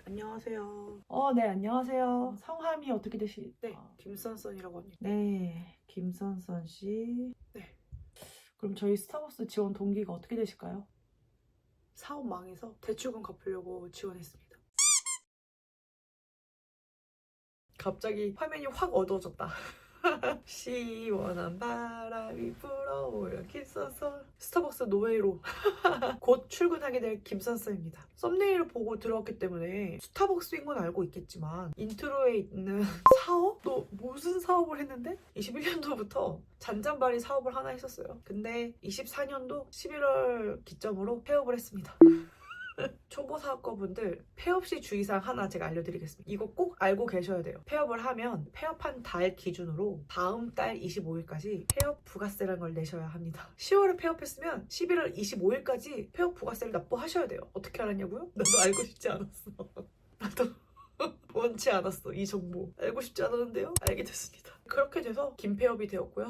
안녕하세요. 네, 안녕하세요. 성함이 어떻게 네, 김선선이라고 합니다. 네, 김선선 씨. 네. 그럼 저희 스타벅스 지원 동기가 어떻게 되실까요? 사업 망해서 대출금 갚으려고 지원했습니다. 갑자기 화면이 확 어두워졌다. 시원한 바람이 불어오려 김선선. 스타벅스 노예로 곧 출근하게 될 김선선입니다. 썸네일을 보고 들어왔기 때문에 스타벅스인 건 알고 있겠지만 인트로에 있는 사업? 또 무슨 사업을 했는데 21년도부터 잔잔바리 사업을 하나 했었어요. 근데 24년도 11월 기점으로 폐업을 했습니다. 초보 사업가분들 폐업 시 주의사항 하나 제가 알려드리겠습니다. 이거 꼭 알고 계셔야 돼요. 폐업을 하면 폐업한 달 기준으로 다음 달 25일까지 폐업 부가세라는 걸 내셔야 합니다. 10월에 폐업했으면 11월 25일까지 폐업 부가세를 납부하셔야 돼요. 어떻게 알았냐고요? 나도 알고 싶지 않았어. 나도 원치 않았어. 이 정보 알고 싶지 않았는데요. 알게 됐습니다. 그렇게 돼서 김폐업이 되었고요.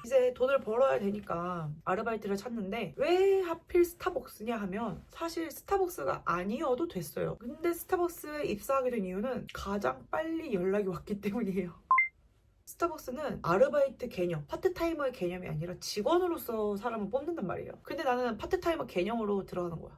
이제 돈을 벌어야 되니까 아르바이트를 찾는데 왜 하필 스타벅스냐 하면 사실 스타벅스가 아니어도 됐어요. 근데 스타벅스에 입사하게 된 이유는 가장 빨리 연락이 왔기 때문이에요. 스타벅스는 아르바이트 개념, 파트타이머의 개념이 아니라 직원으로서 사람을 뽑는단 말이에요. 근데 나는 파트타이머 개념으로 들어가는 거야.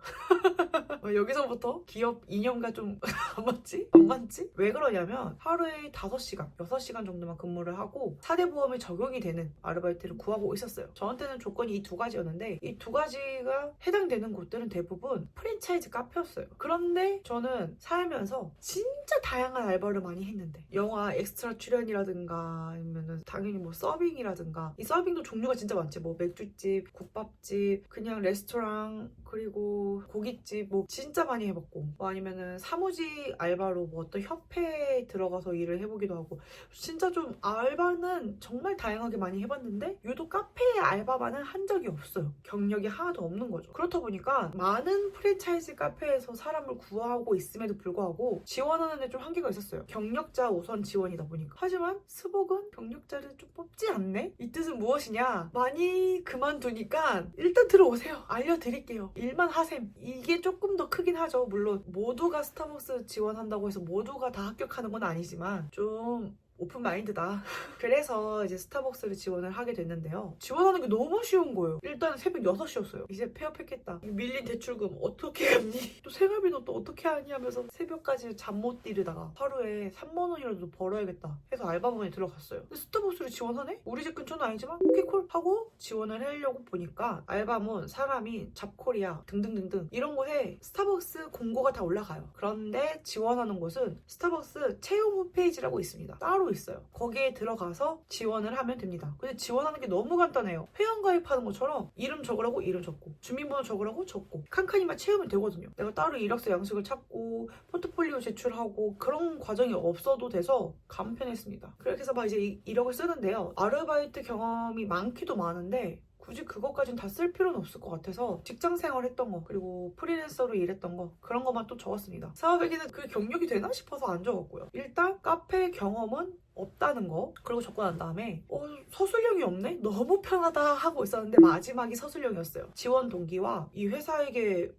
여기서부터 기업 이념과 좀 안 맞지? 안 맞지? 왜 그러냐면 하루에 5시간, 6시간 정도만 근무를 하고 4대 보험이 적용이 되는 아르바이트를 구하고 있었어요. 저한테는 조건이 이 두 가지였는데 이 두 가지가 해당되는 곳들은 대부분 프랜차이즈 카페였어요. 그런데 저는 살면서 진짜 다양한 알바를 많이 했는데 영화 엑스트라 출연이라든가 아니면은 당연히 뭐 서빙이라든가 이 서빙도 종류가 진짜 많지. 뭐 맥주집, 국밥집, 그냥 레스토랑 그리고 고깃집 뭐 진짜 많이 해봤고 뭐 아니면은 사무직 알바로 뭐 어떤 협회에 들어가서 일을 해보기도 하고 진짜 좀 알바는 정말 다양하게 많이 해봤는데 유독 카페의 알바만은 한 적이 없어요. 경력이 하나도 없는 거죠. 그렇다 보니까 많은 프랜차이즈 카페에서 사람을 구하고 있음에도 불구하고 지원하는 데 좀 한계가 있었어요. 경력자 우선 지원이다 보니까. 하지만 스벅은 경력자를 좀 뽑지 않네? 이 뜻은 무엇이냐? 많이 그만두니까 일단 들어오세요. 알려드릴게요. 일만 하셈. 이게 조금 더 크긴 하죠. 물론 모두가 스타벅스 지원한다고 해서 모두가 다 합격하는 건 아니지만 좀 오픈 마인드다. 그래서 이제 스타벅스를 지원을 하게 됐는데요. 지원하는 게 너무 쉬운 거예요. 일단 새벽 6시였어요. 이제 폐업했겠다. 밀린 대출금 어떻게 갚니? 또 생활비는 또 어떻게 하니 하면서 새벽까지 잠 못 이루다가 하루에 3만 원이라도 벌어야겠다 해서 알바몬에 들어갔어요. 근데 스타벅스를 지원하네? 우리 집 근처는 아니지만 오케이 콜 하고 지원을 하려고 보니까 알바몬, 사람이, 잡코리아 등등등등 이런 곳에 스타벅스 공고가 다 올라가요. 그런데 지원하는 곳은 스타벅스 채용 홈페이지라고 있습니다. 따로 있어요. 거기에 들어가서 지원을 하면 됩니다. 근데 지원하는 게 너무 간단해요. 회원가입하는 것처럼 이름 적으라고 이름 적고 주민번호 적으라고 적고 칸칸이만 채우면 되거든요. 내가 따로 이력서 양식을 찾고 포트폴리오 제출하고 그런 과정이 없어도 돼서 간편했습니다. 그렇게 해서 막 이제 이력을 쓰는데요. 아르바이트 경험이 많기도 많은데 굳이 그것까진 다 쓸 필요는 없을 것 같아서 직장 생활했던 거 그리고 프리랜서로 일했던 거 그런 것만 또 적었습니다. 사업에게는 그 경력이 되나 싶어서 안 적었고요. 일단 카페 경험은 없다는 거 그리고 적고 난 다음에 서술형이 없네? 너무 편하다 하고 있었는데 마지막이 서술형이었어요. 지원 동기와 이 회사에게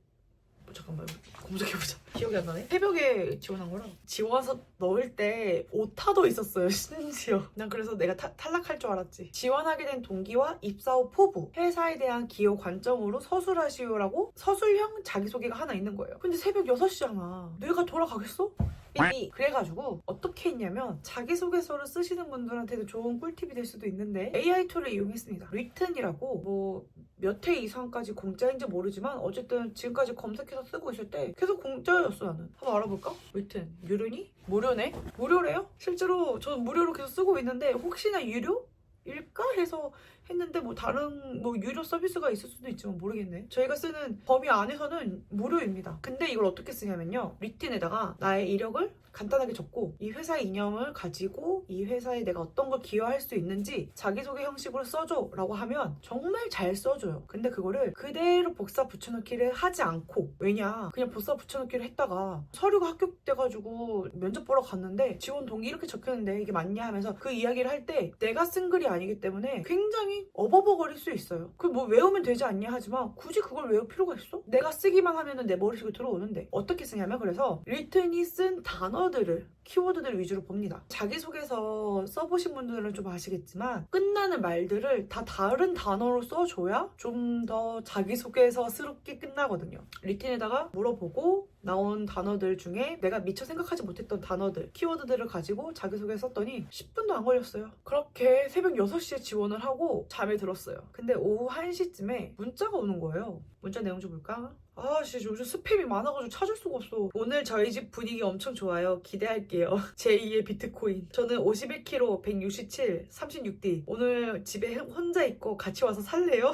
잠깐만 검색해보자. 기억이 안 나네. 새벽에 지원한 거라 지원서 넣을 때 오타도 있었어요. 심지어 난 그래서 내가 탈락할 줄 알았지. 지원하게 된 동기와 입사 후 포부 회사에 대한 기여 관점으로 서술하시오라고 서술형 자기소개가 하나 있는 거예요. 근데 새벽 6시잖아. 내가 돌아가겠어? 그래가지고 어떻게 했냐면 자기소개서를 쓰시는 분들한테도 좋은 꿀팁이 될 수도 있는데 AI 툴을 이용했습니다. 리튼이라고 뭐 몇 회 이상까지 공짜인지 모르지만 어쨌든 지금까지 검색해서 쓰고 있을 때 계속 공짜였어. 나는 한번 알아볼까? 리튼 유료니? 무료네? 무료래요? 실제로 저는 무료로 계속 쓰고 있는데 혹시나 유료일까 해서 했는데 뭐 다른 뭐 유료 서비스가 있을 수도 있지만 모르겠네. 저희가 쓰는 범위 안에서는 무료입니다. 근데 이걸 어떻게 쓰냐면요. 리튼에다가 나의 이력을 간단하게 적고 이 회사의 이념을 가지고 이 회사에 내가 어떤 걸 기여할 수 있는지 자기소개 형식으로 써줘 라고 하면 정말 잘 써줘요. 근데 그거를 그대로 복사 붙여넣기를 하지 않고, 왜냐 그냥 복사 붙여넣기를 했다가 서류가 합격돼가지고 면접 보러 갔는데 지원 동기 이렇게 적혔는데 이게 맞냐 하면서 그 이야기를 할 때 내가 쓴 글이 아니기 때문에 굉장히 어버버거릴 수 있어요. 그 뭐 외우면 되지 않냐 하지만 굳이 그걸 외울 필요가 있어? 내가 쓰기만 하면은 내 머릿속에 들어오는데 어떻게 쓰냐면, 그래서 리튼이 쓴 단어들을, 키워드들 위주로 봅니다. 자기소개서 써보신 분들은 좀 아시겠지만 끝나는 말들을 다 다른 단어로 써줘야 좀 더 자기소개서스럽게 끝나거든요. 리튼에다가 물어보고 나온 단어들 중에 내가 미처 생각하지 못했던 단어들, 키워드들을 가지고 자기소개 썼더니 10분도 안 걸렸어요. 그렇게 새벽 6시에 지원을 하고 잠에 들었어요. 근데 오후 1시쯤에 문자가 오는 거예요. 문자 내용 좀 볼까? 아, 진짜 요즘 스팸이 많아가지고 찾을 수가 없어. 오늘 저희 집 분위기 엄청 좋아요. 기대할게요. 제2의 비트코인. 저는 51kg, 167, 36D. 오늘 집에 혼자 있고 같이 와서 살래요?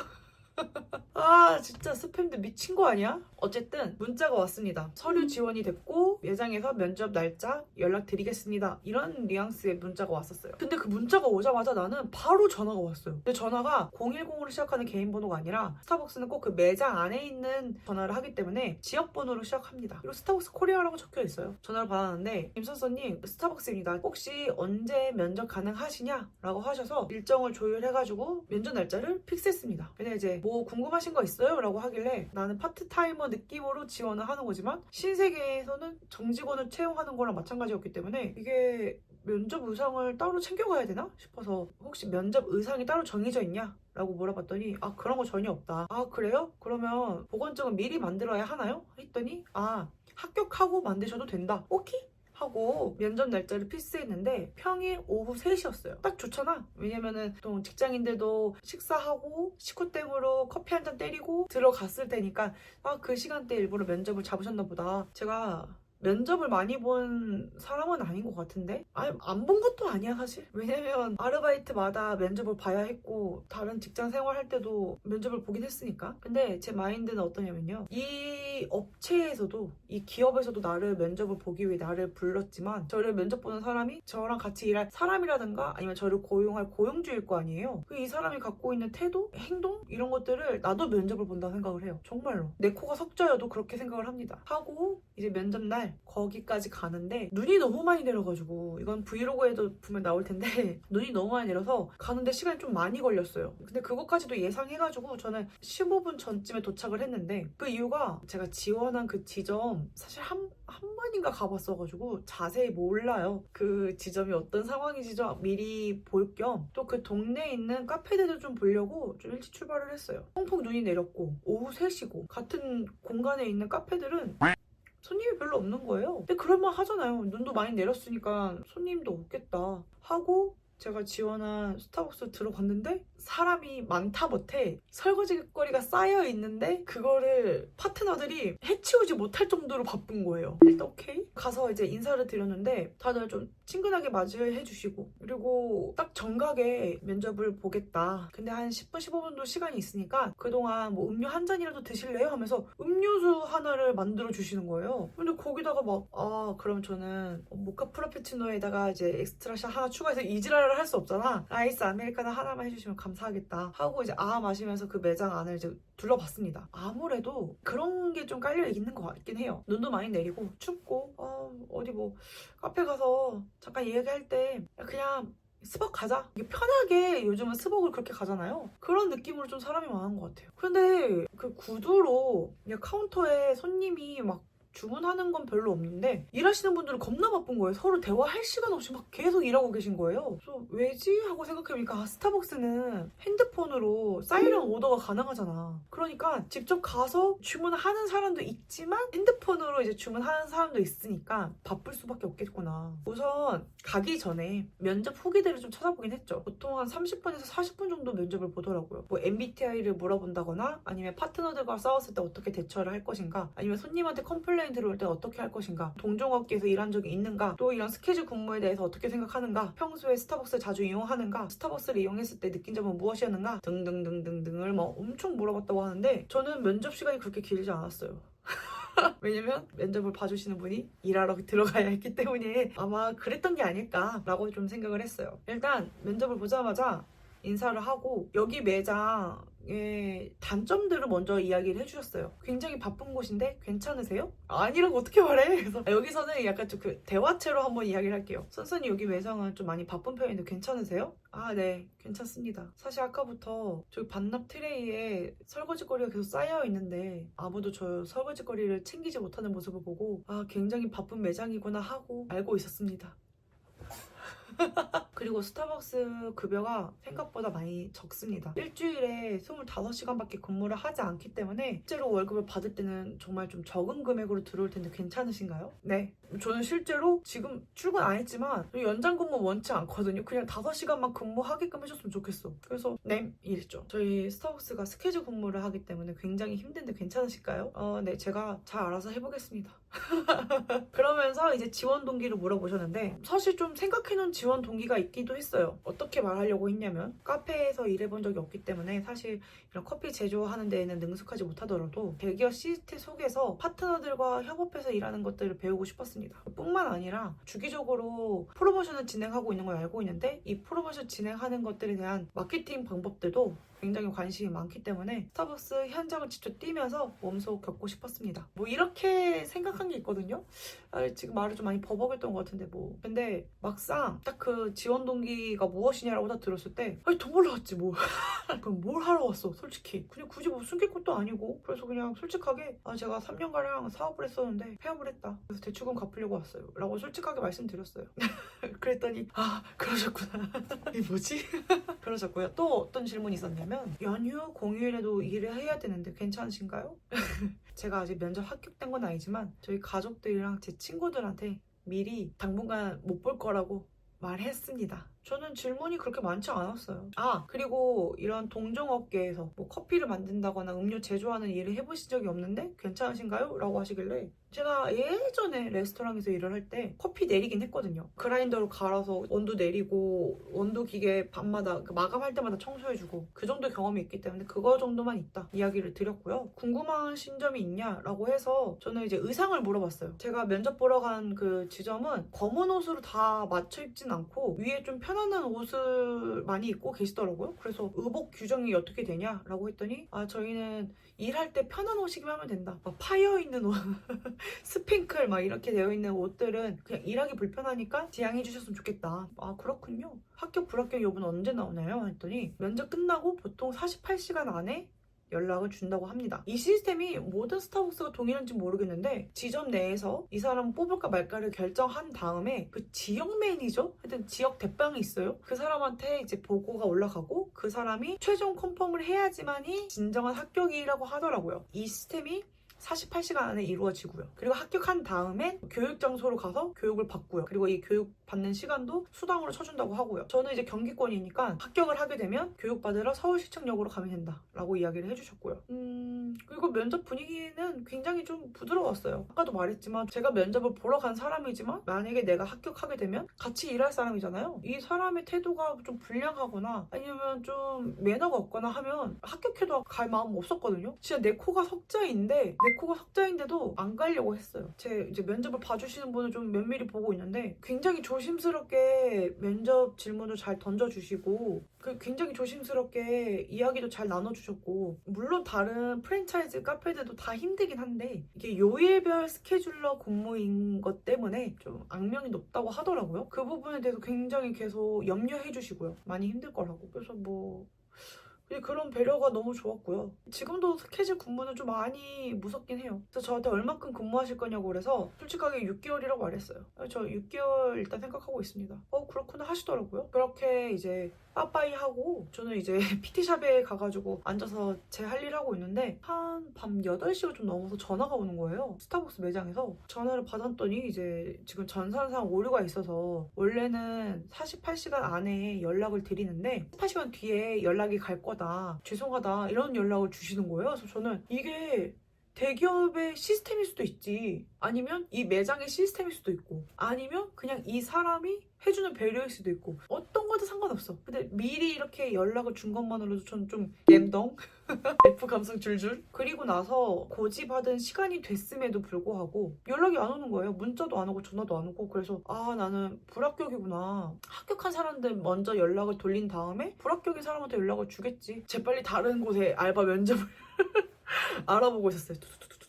아, 진짜 스팸들 미친 거 아니야? 어쨌든 문자가 왔습니다. 서류 지원이 됐고 예정에서 면접 날짜 연락드리겠습니다. 이런 뉘앙스의 문자가 왔었어요. 근데 그 문자가 오자마자 나는 바로 전화가 왔어요. 근데 전화가 010으로 시작하는 개인 번호가 아니라 스타벅스는 꼭 그 매장 안에 있는 전화를 하기 때문에 지역 번호로 시작합니다. 그리고 스타벅스 코리아라고 적혀 있어요. 전화를 받았는데, 김선서님 스타벅스입니다. 혹시 언제 면접 가능하시냐? 라고 하셔서 일정을 조율해가지고 면접 날짜를 픽스했습니다. 근데 이제 뭐 궁금하신 거 있어요? 라고 하길래 나는 파트타이머 느낌으로 지원을 하는 거지만 신세계에서는 정직원을 채용하는 거랑 마찬가지였기 때문에 이게 면접 의상을 따로 챙겨가야 되나 싶어서, 혹시 면접 의상이 따로 정해져 있냐? 라고 물어봤더니 아, 그런 거 전혀 없다. 아, 그래요? 그러면 보건증은 미리 만들어야 하나요? 했더니 아, 합격하고 만드셔도 된다. 오케이? 하고 면접 날짜를 필수했는데 평일 오후 3시였어요. 딱 좋잖아. 왜냐면은 또 직장인들도 식사하고 식후땡으로 커피 한 잔 때리고 들어갔을 테니까 아, 그 시간대에 일부러 면접을 잡으셨나 보다. 제가 면접을 많이 본 사람은 아닌 것 같은데? 아니, 안 본 것도 아니야 사실. 왜냐면 아르바이트마다 면접을 봐야 했고 다른 직장 생활할 때도 면접을 보긴 했으니까. 근데 제 마인드는 어떠냐면요, 이 업체에서도 이 기업에서도 나를 면접을 보기 위해 나를 불렀지만 저를 면접 보는 사람이 저랑 같이 일할 사람이라든가 아니면 저를 고용할 고용주일 거 아니에요. 이 사람이 갖고 있는 태도, 행동 이런 것들을 나도 면접을 본다고 생각을 해요. 정말로 내 코가 석자여도 그렇게 생각을 합니다. 하고 이제 면접날 거기까지 가는데 눈이 너무 많이 내려가지고, 이건 브이로그에도 분명 나올 텐데 눈이 너무 많이 내려서 가는데 시간이 좀 많이 걸렸어요. 근데 그것까지도 예상해가지고 저는 15분 전쯤에 도착을 했는데, 그 이유가 제가 지원한 그 지점 사실 한 번인가 가봤어가지고 자세히 몰라요. 그 지점이 어떤 상황인지 좀 미리 볼 겸 또 그 동네에 있는 카페들도 좀 보려고 좀 일찍 출발을 했어요. 펑펑 눈이 내렸고 오후 3시고 같은 공간에 있는 카페들은 손님이 별로 없는 거예요. 근데 그럴만 하잖아요. 눈도 많이 내렸으니까 손님도 없겠다 하고 제가 지원한 스타벅스 들어갔는데 사람이 많다 못해 설거지거리가 쌓여 있는데 그거를 파트너들이 해치우지 못할 정도로 바쁜 거예요. 일단 오케이 가서 이제 인사를 드렸는데 다들 좀 친근하게 맞이해 주시고, 그리고 딱 정각에 면접을 보겠다. 근데 한 10분 15분도 시간이 있으니까 그동안 뭐 음료 한 잔이라도 드실래요? 하면서 음료수 하나를 만들어 주시는 거예요. 근데 거기다가 막 그럼 저는 모카 프라페치노에다가 이제 엑스트라샷 하나 추가해서 이지랄을 할 수 없잖아. 아이스 아메리카노 하나만 해주시면 감사하겠다 하고 이제 마시면서 그 매장 안을 이제 둘러봤습니다. 아무래도 그런 게 좀 깔려 있는 것 같긴 해요. 눈도 많이 내리고 춥고 어디 뭐 카페 가서 잠깐 얘기할 때 그냥 스벅 가자. 이게 편하게 요즘은 스벅을 그렇게 가잖아요. 그런 느낌으로 좀 사람이 많은 것 같아요. 근데 그 구두로 그냥 카운터에 손님이 막 주문하는 건 별로 없는데 일하시는 분들은 겁나 바쁜 거예요. 서로 대화할 시간 없이 막 계속 일하고 계신 거예요. 그래서 왜지? 하고 생각해보니까 스타벅스는 핸드폰으로 사이렌 오더가 가능하잖아. 그러니까 직접 가서 주문하는 사람도 있지만 핸드폰으로 이제 주문하는 사람도 있으니까 바쁠 수밖에 없겠구나. 우선 가기 전에 면접 후기들을 좀 찾아보긴 했죠. 보통 한 30분에서 40분 정도 면접을 보더라고요. 뭐 MBTI를 물어본다거나 아니면 파트너들과 싸웠을 때 어떻게 대처를 할 것인가, 아니면 손님한테 컴플레인 들어올 때 어떻게 할 것인가, 동종업계에서 일한 적이 있는가, 또 이런 스케줄 근무에 대해서 어떻게 생각하는가, 평소에 스타벅스를 자주 이용하는가, 스타벅스를 이용했을 때 느낀 점은 무엇이었는가 등등등등등을 뭐 엄청 물어봤다고 하는데 저는 면접 시간이 그렇게 길지 않았어요. 왜냐면 면접을 봐주시는 분이 일하러 들어가야 했기 때문에 아마 그랬던 게 아닐까라고 좀 생각을 했어요. 일단 면접을 보자마자 인사를 하고 여기 매장의 단점들을 먼저 이야기를 해주셨어요. 굉장히 바쁜 곳인데 괜찮으세요? 아니라고 어떻게 말해? 그래서 여기서는 약간 좀 그 대화체로 한번 이야기를 할게요. 선생님 여기 매장은 좀 많이 바쁜 편인데 괜찮으세요? 아, 네, 괜찮습니다. 사실 아까부터 저기 반납 트레이에 설거지거리가 계속 쌓여 있는데 아무도 저 설거지거리를 챙기지 못하는 모습을 보고 아, 굉장히 바쁜 매장이구나 하고 알고 있었습니다. 그리고 스타벅스 급여가 생각보다 많이 적습니다. 일주일에 25시간밖에 근무를 하지 않기 때문에 실제로 월급을 받을 때는 정말 좀 적은 금액으로 들어올 텐데 괜찮으신가요? 네. 저는 실제로 지금 출근 안 했지만 연장 근무 원치 않거든요. 그냥 5시간만 근무하게끔 해줬으면 좋겠어. 그래서 네, 이랬죠. 저희 스타벅스가 스케줄 근무를 하기 때문에 굉장히 힘든데 괜찮으실까요? 네, 제가 잘 알아서 해보겠습니다. 그러면서 이제 지원 동기를 물어보셨는데 사실 좀 생각해놓은 지원 동기가 있기도 했어요. 어떻게 말하려고 했냐면 카페에서 일해본 적이 없기 때문에 사실 이런 커피 제조하는 데에는 능숙하지 못하더라도 대기업 시스템 속에서 파트너들과 협업해서 일하는 것들을 배우고 싶었습니다. 뿐만 아니라 주기적으로 프로모션을 진행하고 있는 걸 알고 있는데 이 프로모션 진행하는 것들에 대한 마케팅 방법들도 굉장히 관심이 많기 때문에 스타벅스 현장을 직접 뛰면서 몸소 겪고 싶었습니다. 뭐 이렇게 생각한 게 있거든요. 지금 말을 좀 많이 버벅였던 것 같은데 뭐. 근데 막상 딱 그 지원 동기가 무엇이냐라고 딱 들었을 때 아니 돈 벌러 왔지 뭐. 그럼 뭘 하러 왔어 솔직히. 그냥 굳이 뭐 숨길 것도 아니고. 그래서 그냥 솔직하게 제가 3년가량 사업을 했었는데 폐업을 했다. 그래서 대출금 갚으려고 왔어요. 라고 솔직하게 말씀드렸어요. 그랬더니 그러셨구나. 이게 뭐지? 그러셨고요. 또 어떤 질문이 있었냐면 연휴 공휴일에도 일을 해야 되는데 괜찮으신가요? 제가 아직 면접 합격된 건 아니지만 저희 가족들이랑 제 친구들한테 미리 당분간 못 볼 거라고 말했습니다. 저는 질문이 그렇게 많지 않았어요. 그리고 이런 동종업계에서 뭐 커피를 만든다거나 음료 제조하는 일을 해보신 적이 없는데 괜찮으신가요? 라고 하시길래 제가 예전에 레스토랑에서 일을 할 때 커피 내리긴 했거든요. 그라인더로 갈아서 원두 내리고 원두 기계 밤마다 마감할 때마다 청소해주고 그 정도 경험이 있기 때문에 그거 정도만 있다 이야기를 드렸고요. 궁금하신 점이 있냐라고 해서 저는 이제 의상을 물어봤어요. 제가 면접 보러 간 그 지점은 검은 옷으로 다 맞춰 입진 않고 위에 좀 편안한 옷을 많이 입고 계시더라고요. 그래서 의복 규정이 어떻게 되냐라고 했더니 저희는 일할 때 편한 옷이기만 하면 된다. 막 파여 있는 옷 스핑클 막 이렇게 되어 있는 옷들은 그냥 일하기 불편하니까 지양해 주셨으면 좋겠다. 그렇군요. 합격 불합격 여부는 언제 나오나요? 했더니 면접 끝나고 보통 48시간 안에 연락을 준다고 합니다. 이 시스템이 모든 스타벅스가 동일한지 모르겠는데 지점 내에서 이 사람 뽑을까 말까를 결정한 다음에 그 지역 매니저? 하여튼 지역 대빵이 있어요. 그 사람한테 이제 보고가 올라가고 그 사람이 최종 컨펌을 해야지만이 진정한 합격이라고 하더라고요. 이 시스템이 48시간 안에 이루어지고요. 그리고 합격한 다음에 교육 장소로 가서 교육을 받고요. 그리고 이 교육 받는 시간도 수당으로 쳐준다고 하고요. 저는 이제 경기권이니까 합격을 하게 되면 교육받으러 서울시청역으로 가면 된다라고 이야기를 해주셨고요. 그리고 면접 분위기는 굉장히 좀 부드러웠어요. 아까도 말했지만 제가 면접을 보러 간 사람이지만 만약에 내가 합격하게 되면 같이 일할 사람이잖아요. 이 사람의 태도가 좀 불량하거나 아니면 좀 매너가 없거나 하면 합격해도 갈 마음 없었거든요. 진짜 내 코가 석자인데 내 코가 석자인데도 안 가려고 했어요. 제 이제 면접을 봐주시는 분을 좀 면밀히 보고 있는데 굉장히 조심스럽게 면접 질문을 잘 던져주시고 굉장히 조심스럽게 이야기도 잘 나눠주셨고 물론 다른 프랜차이즈 카페들도 다 힘들긴 한데 이게 요일별 스케줄러 근무인 것 때문에 좀 악명이 높다고 하더라고요. 그 부분에 대해서 굉장히 계속 염려해 주시고요. 많이 힘들 거라고. 그래서 그런 배려가 너무 좋았고요. 지금도 스케줄 근무는 좀 많이 무섭긴 해요. 그래서 저한테 얼만큼 근무하실 거냐고 그래서 솔직하게 6개월이라고 말했어요. 저 6개월 일단 생각하고 있습니다. 그렇구나 하시더라고요. 그렇게 이제 빠빠이 하고 저는 이제 PT샵에 가가지고 앉아서 제 할 일 하고 있는데 한 밤 8시가 좀 넘어서 전화가 오는 거예요. 스타벅스 매장에서 전화를 받았더니 이제 지금 전산상 오류가 있어서 원래는 48시간 안에 연락을 드리는데 48시간 뒤에 연락이 갈 거다. 죄송하다. 이런 연락을 주시는 거예요. 그래서 저는 이게 대기업의 시스템일 수도 있지. 아니면 이 매장의 시스템일 수도 있고, 아니면 그냥 이 사람이 해주는 배려일 수도 있고, 어떤 것도 상관없어. 근데 미리 이렇게 연락을 준 것만으로도 저는 좀 갬덩? F 감성 줄줄. 그리고 나서 고지받은 시간이 됐음에도 불구하고 연락이 안 오는 거예요. 문자도 안 오고 전화도 안 오고. 그래서 아, 나는 불합격이구나. 합격한 사람들 먼저 연락을 돌린 다음에 불합격인 사람한테 연락을 주겠지. 재빨리 다른 곳에 알바 면접을 알아보고 있었어요.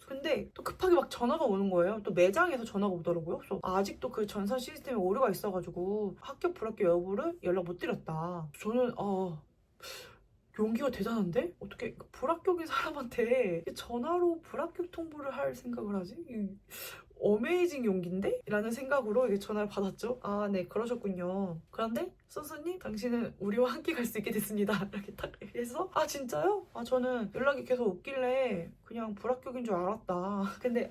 근데 또 급하게 막 전화가 오는 거예요. 또 매장에서 전화가 오더라고요. 그래서 아직도 그 전산 시스템에 오류가 있어가지고 합격 불합격 여부를 연락 못 드렸다. 저는 용기가 대단한데? 어떻게 불합격인 사람한테 전화로 불합격 통보를 할 생각을 하지? 어메이징 용기인데? 라는 생각으로 이게 전화를 받았죠. 아, 네, 그러셨군요. 그런데 선수님, 당신은 우리와 함께 갈 수 있게 됐습니다. 이렇게 딱 해서 아, 진짜요? 아, 저는 연락이 계속 없길래 그냥 불합격인 줄 알았다. 근데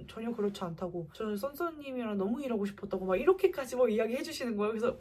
전혀 그렇지 않다고. 저는 선수님이랑 너무 일하고 싶었다고 막 이렇게까지 뭐 이야기해 주시는 거예요. 그래서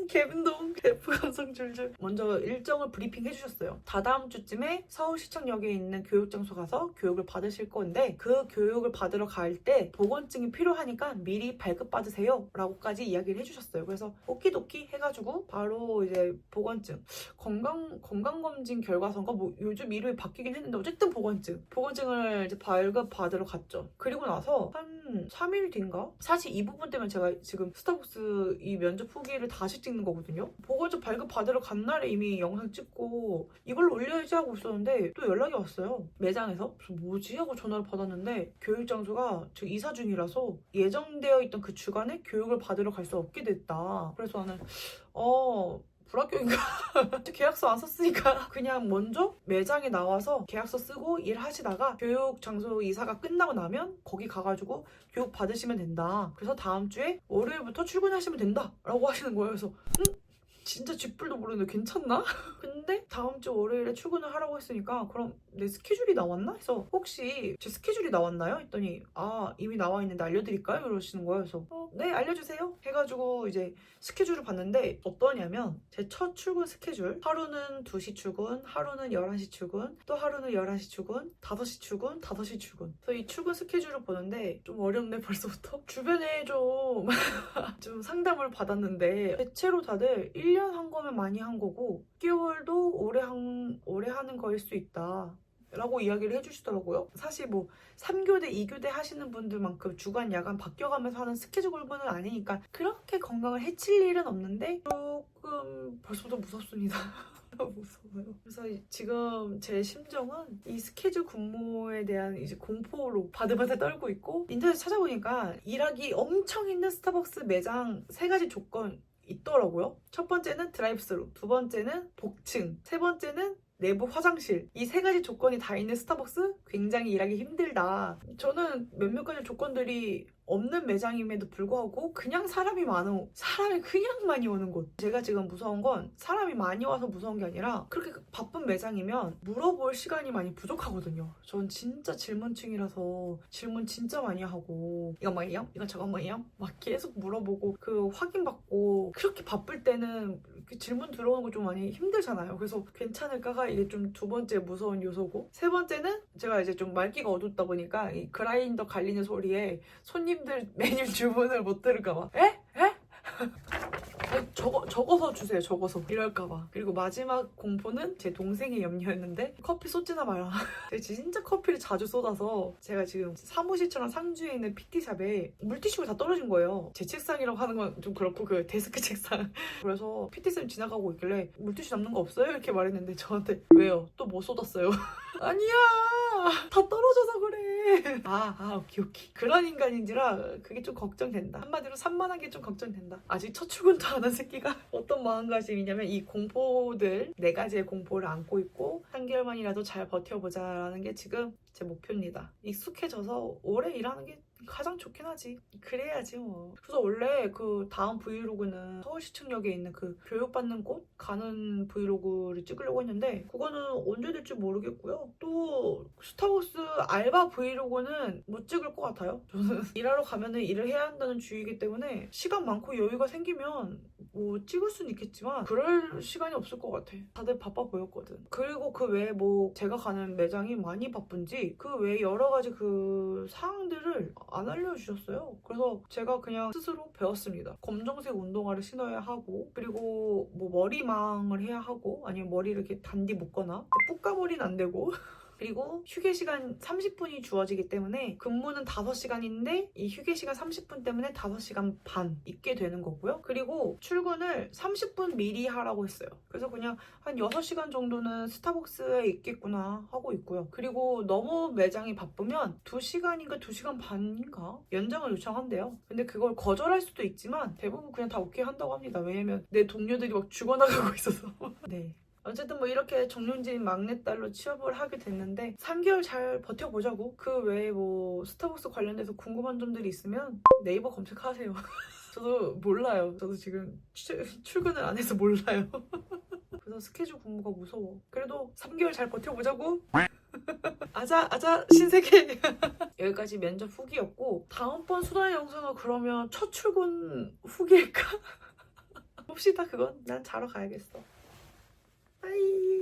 개운동, F 감성 줄줄. 먼저 일정을 브리핑 해주셨어요. 다다음 주쯤에 서울시청역에 있는 교육장소 가서 교육을 받으실 건데 그 교육을 받으러 갈 때 보건증이 필요하니까 미리 발급받으세요 라고까지 이야기를 해주셨어요. 그래서 오키도키 해가지고 바로 이제 보건증, 건강검진 결과서인가 뭐 요즘 이름이 바뀌긴 했는데 어쨌든 보건증을 이제 발급받으러 갔죠. 그리고 나서 한 3일 뒤인가? 사실 이 부분 때문에 제가 지금 스타벅스 이 면접 후기를 다시 찍는 거거든요. 보건증 발급받으러 간 날에 이미 영상 찍고 이걸로 올려야지 하고 있었는데 또 연락이 왔어요. 매장에서. 그래서 뭐지? 하고 전화를 받았는데 교육장소가 지금 이사 중이라서 예정되어 있던 그 주간에 교육을 받으러 갈 수 없게 됐다. 그래서 나는 불합격인가? 계약서 안 썼으니까 그냥 먼저 매장에 나와서 계약서 쓰고 일하시다가 교육 장소 이사가 끝나고 나면 거기 가가지고 교육 받으시면 된다. 그래서 다음 주에 월요일부터 출근하시면 된다 라고 하시는 거예요. 그래서 진짜 쥐뿔도 모르는데 괜찮나? 근데 다음 주 월요일에 출근을 하라고 했으니까 그럼 내 스케줄이 나왔나? 해서 혹시 제 스케줄이 나왔나요? 했더니 이미 나와 있는데 알려드릴까요? 이러시는 거예요. 그래서 네, 알려주세요 해가지고 이제 스케줄을 봤는데 어떠냐면 제 첫 출근 스케줄 하루는 2시 출근, 하루는 11시 출근, 또 하루는 11시 출근, 5시 출근, 5시 출근. 그래서 이 출근 스케줄을 보는데 좀 어렵네 벌써부터. 주변에 좀 상담을 받았는데 대체로 다들 1년 한 거면 많이 한 거고 6개월도 오래 하는 거일 수 있다 라고 이야기를 해주시더라고요. 사실 뭐 3교대, 2교대 하시는 분들만큼 주간, 야간 바뀌어가면서 하는 스케줄 공부는 아니니까 그렇게 건강을 해칠 일은 없는데 조금 벌써부터 무섭습니다. 무서워요. 그래서 지금 제 심정은 이 스케줄 근무에 대한 이제 공포로 바들바들 떨고 있고 인터넷 찾아보니까 일하기 엄청 힘든 스타벅스 매장 3가지 조건 있더라고요. 첫 번째는 드라이브스루, 두 번째는 복층, 세 번째는 내부 화장실. 이 3가지 조건이 다 있는 스타벅스 굉장히 일하기 힘들다. 저는 몇몇 가지 조건들이 없는 매장임에도 불구하고 그냥 사람이 그냥 많이 오는 곳. 제가 지금 무서운 건 사람이 많이 와서 무서운 게 아니라 그렇게 바쁜 매장이면 물어볼 시간이 많이 부족하거든요. 전 진짜 질문충이라서 질문 진짜 많이 하고 이거 뭐예요? 이거 저거 뭐예요? 막 계속 물어보고 그 확인받고 그렇게 바쁠 때는 질문 들어오는 거 좀 많이 힘들잖아요. 그래서 괜찮을까가 이게 좀 두 번째 무서운 요소고, 세 번째는 제가 이제 좀 말귀가 어둡다 보니까 이 그라인더 갈리는 소리에 손님들 메뉴 주문을 못 들을까봐 에? 적어서 주세요. 적어서 이럴까봐. 그리고 마지막 공포는 제 동생의 염려였는데 커피 쏟지나 마라. 제가 진짜 커피를 자주 쏟아서 제가 지금 사무실처럼 상주에 있는 PT샵에 물티슈가 다 떨어진 거예요. 제 책상이라고 하는 건 좀 그렇고 그 데스크 책상. 그래서 PT쌤 지나가고 있길래 물티슈 남는 거 없어요? 이렇게 말했는데 저한테 왜요? 또 뭐 쏟았어요? 아니야, 다 떨어져서 그래. 오케이. 그런 인간인지라 그게 좀 걱정된다. 한마디로 산만한 게 좀 걱정된다. 아직 첫 출근도 안 한 새끼가 어떤 마음가짐이냐면 이 공포들 4가지의 공포를 안고 있고 3개월만이라도 잘 버텨보자라는 게 지금 제 목표입니다. 익숙해져서 오래 일하는 게 가장 좋긴 하지. 그래야지 뭐. 그래서 원래 그 다음 브이로그는 서울시청역에 있는 그 교육받는 곳 가는 브이로그를 찍으려고 했는데 그거는 언제 될지 모르겠고요. 또 스타벅스 알바 브이로그는 못 찍을 것 같아요. 저는 일하러 가면은 일을 해야 한다는 주의이기 때문에 시간 많고 여유가 생기면 뭐 찍을 수는 있겠지만 그럴 시간이 없을 것 같아. 다들 바빠 보였거든. 그리고 그 외에 뭐 제가 가는 매장이 많이 바쁜지 그 외에 여러 가지 그 사항들을 안 알려주셨어요. 그래서 제가 그냥 스스로 배웠습니다. 검정색 운동화를 신어야 하고, 그리고 뭐 머리망을 해야 하고, 아니면 머리를 이렇게 단디 묶거나 뿌까머리는 안 되고 그리고 휴게 시간 30분이 주어지기 때문에 근무는 5시간인데 이 휴게 시간 30분 때문에 5시간 반 있게 되는 거고요. 그리고 출근을 30분 미리 하라고 했어요. 그래서 그냥 한 6시간 정도는 스타벅스에 있겠구나 하고 있고요. 그리고 너무 매장이 바쁘면 2시간인가 2시간 반인가 연장을 요청한대요. 근데 그걸 거절할 수도 있지만 대부분 그냥 다 오케이 한다고 합니다. 왜냐면 내 동료들이 막 죽어나가고 있어서. 네. 어쨌든 뭐 이렇게 정년진 막내딸로 취업을 하게 됐는데 3개월 잘 버텨보자고. 그 외에 뭐 스타벅스 관련돼서 궁금한 점들이 있으면 네이버 검색하세요. 저도 몰라요. 저도 지금 출근을 안 해서 몰라요. 그래서 스케줄 공부가 무서워. 그래도 3개월 잘 버텨보자고. 아자 신세계. 여기까지 면접 후기였고, 다음번 수다의 영상은 그러면 첫 출근 후기일까? 봅시다. 그건 난 자러 가야겠어. 빠이.